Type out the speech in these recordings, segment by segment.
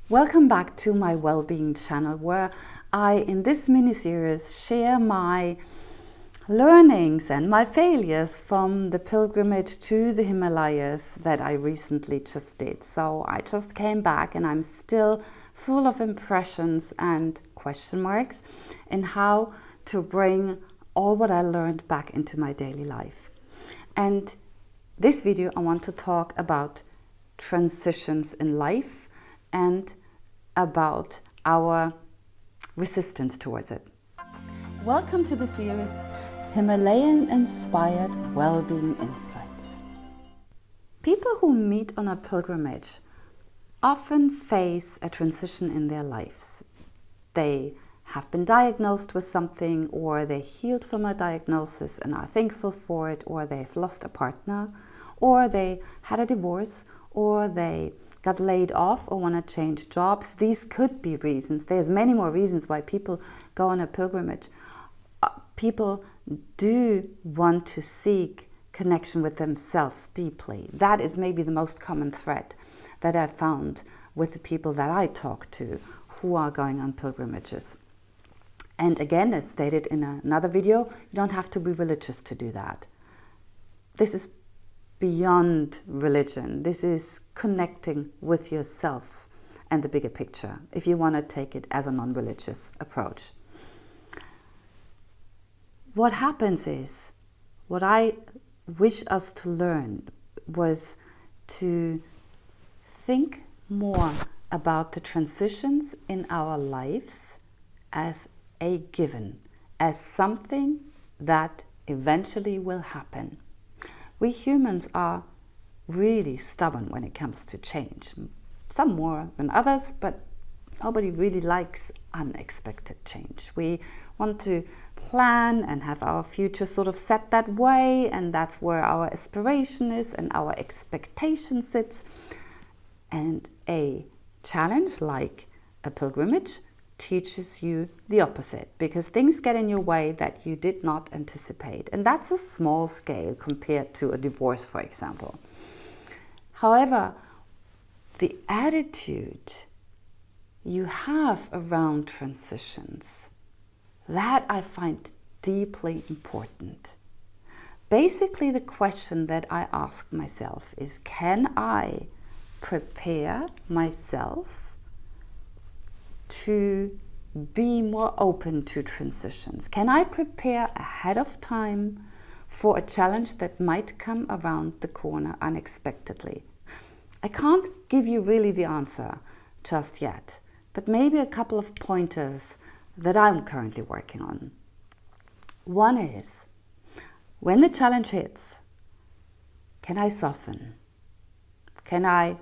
Welcome back to my Wellbeing channel, where I, in this mini-series, share my learnings and my failures from the pilgrimage to the Himalayas that I recently just did. So I just came back and I'm still full of impressions and question marks in how to bring all what I learned back into my daily life. And this video I want to talk about transitions in life and about our resistance towards it. Welcome to the series Himalayan Inspired Wellbeing Insights. People who meet on a pilgrimage often face a transition in their lives. They have been diagnosed with something, or they healed from a diagnosis and are thankful for it, or they've lost a partner, or they had a divorce, or they got laid off or want to change jobs. These could be reasons. There's many more reasons why people go on a pilgrimage. People do want to seek connection with themselves deeply. That is maybe the most common thread that I've found with the people that I talk to who are going on pilgrimages. And again, as stated in another video, you don't have to be religious to do that. This is beyond religion. This is connecting with yourself and the bigger picture, if you want to take it as a non-religious approach. What happens is, what I wish us to learn was to think more about the transitions in our lives as a given, as something that eventually will happen. We humans are really stubborn when it comes to change. Some more than others, but nobody really likes unexpected change. We want to plan and have our future sort of set that way, and that's where our aspiration is and our expectation sits. And a challenge like a pilgrimage teaches you the opposite, because things get in your way that you did not anticipate. And that's a small scale compared to a divorce, for example. However, the attitude you have around transitions, that I find deeply important. Basically, the question that I ask myself is, can I prepare myself to be more open to transitions? Can I prepare ahead of time for a challenge that might come around the corner unexpectedly? I can't give you really the answer just yet, but maybe a couple of pointers that I'm currently working on. One is, when the challenge hits, can I soften? Can I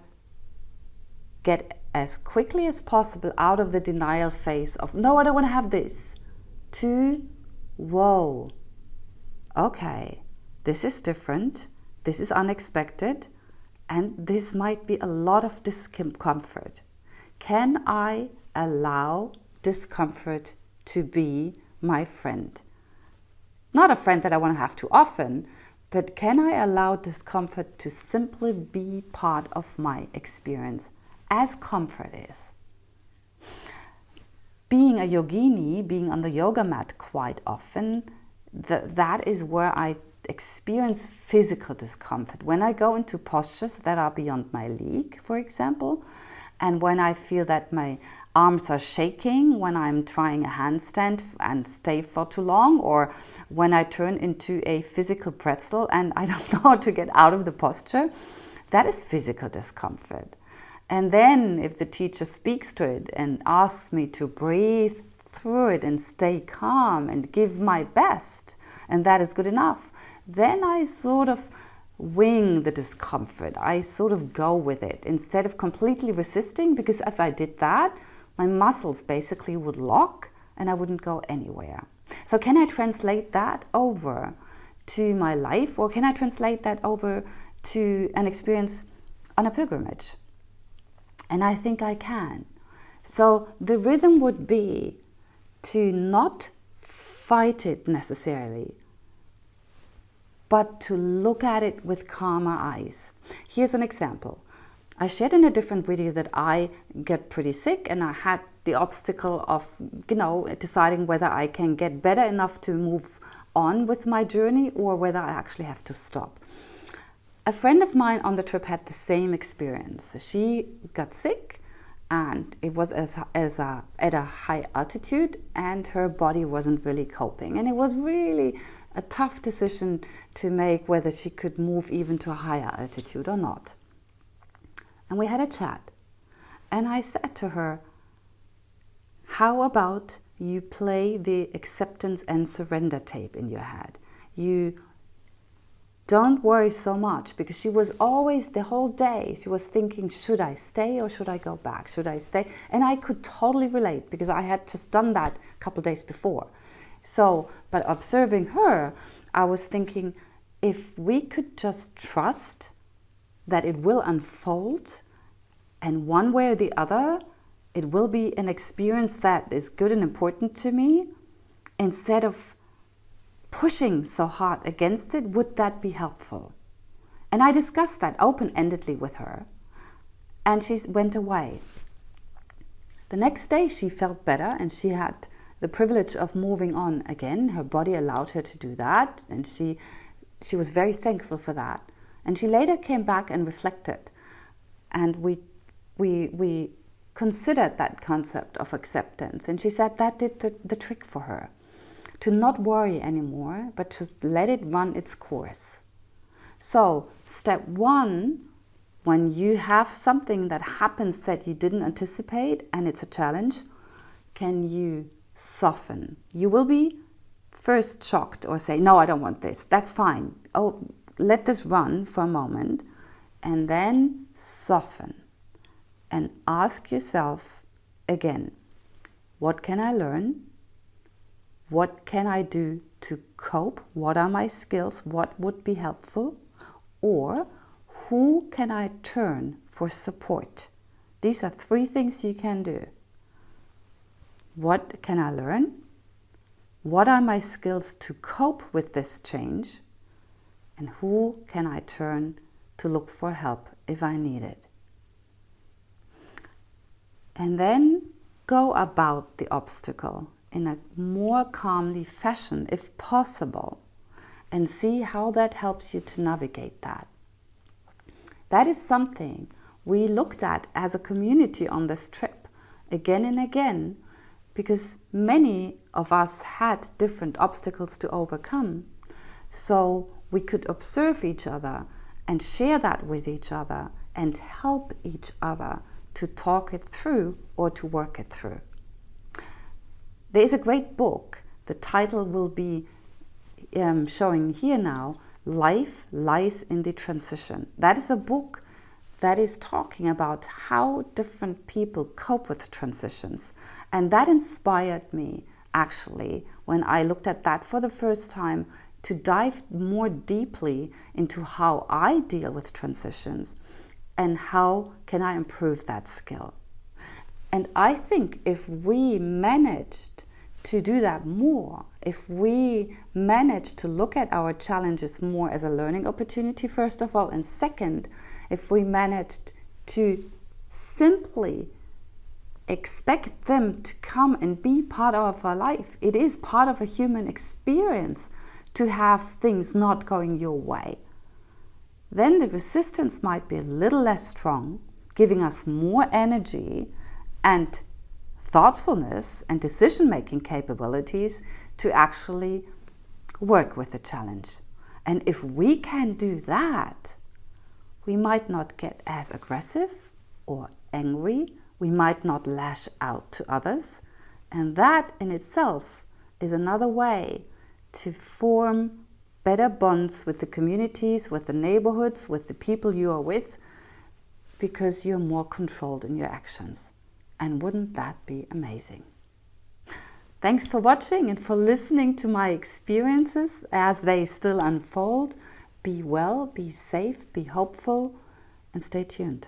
get as quickly as possible out of the denial phase of, no, I don't want to have this, to, whoa, okay, this is different, this is unexpected, and this might be a lot of discomfort. Can I allow discomfort to be my friend? Not a friend that I want to have too often, but can I allow discomfort to simply be part of my experience, as comfort is? Being a yogini, being on the yoga mat quite often, that is where I experience physical discomfort. When I go into postures that are beyond my league, for example, and when I feel that my arms are shaking when I'm trying a handstand and stay for too long, or when I turn into a physical pretzel and I don't know how to get out of the posture, that is physical discomfort. And then if the teacher speaks to it and asks me to breathe through it and stay calm and give my best, and that is good enough, then I sort of wing the discomfort. I sort of go with it instead of completely resisting, because if I did that, my muscles basically would lock and I wouldn't go anywhere. So can I translate that over to my life, or can I translate that over to an experience on a pilgrimage? And I think I can. So the rhythm would be to not fight it necessarily, but to look at it with calmer eyes. Here's an example. I shared in a different video that I get pretty sick, and I had the obstacle of, deciding whether I can get better enough to move on with my journey or whether I actually have to stop. A friend of mine on the trip had the same experience. She got sick, and it was at a high altitude, and her body wasn't really coping. And it was really a tough decision to make whether she could move even to a higher altitude or not. And we had a chat. And I said to her, how about you play the acceptance and surrender tape in your head? You don't worry so much, because she was always, the whole day, she was thinking, should I stay or should I go back? Should I stay? And I could totally relate, because I had just done that a couple days before. So, but observing her, I was thinking, if we could just trust that it will unfold, and one way or the other, it will be an experience that is good and important to me, instead of pushing so hard against it, would that be helpful? And I discussed that open-endedly with her, and she went away. The next day she felt better, and she had the privilege of moving on again. Her body allowed her to do that, and she was very thankful for that. And she later came back and reflected, and we considered that concept of acceptance, and she said that did the trick for her, to not worry anymore, but to let it run its course. So step one, when you have something that happens that you didn't anticipate and it's a challenge, can you soften? You will be first shocked or say, no, I don't want this. That's fine. Oh, let this run for a moment, and then soften and ask yourself again, what can I learn? What can I do to cope? What are my skills? What would be helpful? Or who can I turn for support? These are 3 things you can do. What can I learn? What are my skills to cope with this change? And who can I turn to look for help if I need it? And then go about the obstacle in a more calmly fashion, if possible, and see how that helps you to navigate that. That is something we looked at as a community on this trip again and again, because many of us had different obstacles to overcome. So we could observe each other and share that with each other and help each other to talk it through or to work it through. There is a great book. The title will be showing here now, Life Lies in the Transition. That is a book that is talking about how different people cope with transitions. And that inspired me, actually, when I looked at that for the first time, to dive more deeply into how I deal with transitions and how can I improve that skill. And I think if we managed to do that more, if we managed to look at our challenges more as a learning opportunity, first of all, and second, if we managed to simply expect them to come and be part of our life. It is part of a human experience to have things not going your way. Then the resistance might be a little less strong, giving us more energy and thoughtfulness and decision-making capabilities to actually work with the challenge. And if we can do that, we might not get as aggressive or angry. We might not lash out to others. And that in itself is another way to form better bonds with the communities, with the neighborhoods, with the people you are with, because you're more controlled in your actions. And wouldn't that be amazing? Thanks for watching and for listening to my experiences as they still unfold. Be well, be safe, be hopeful, and stay tuned.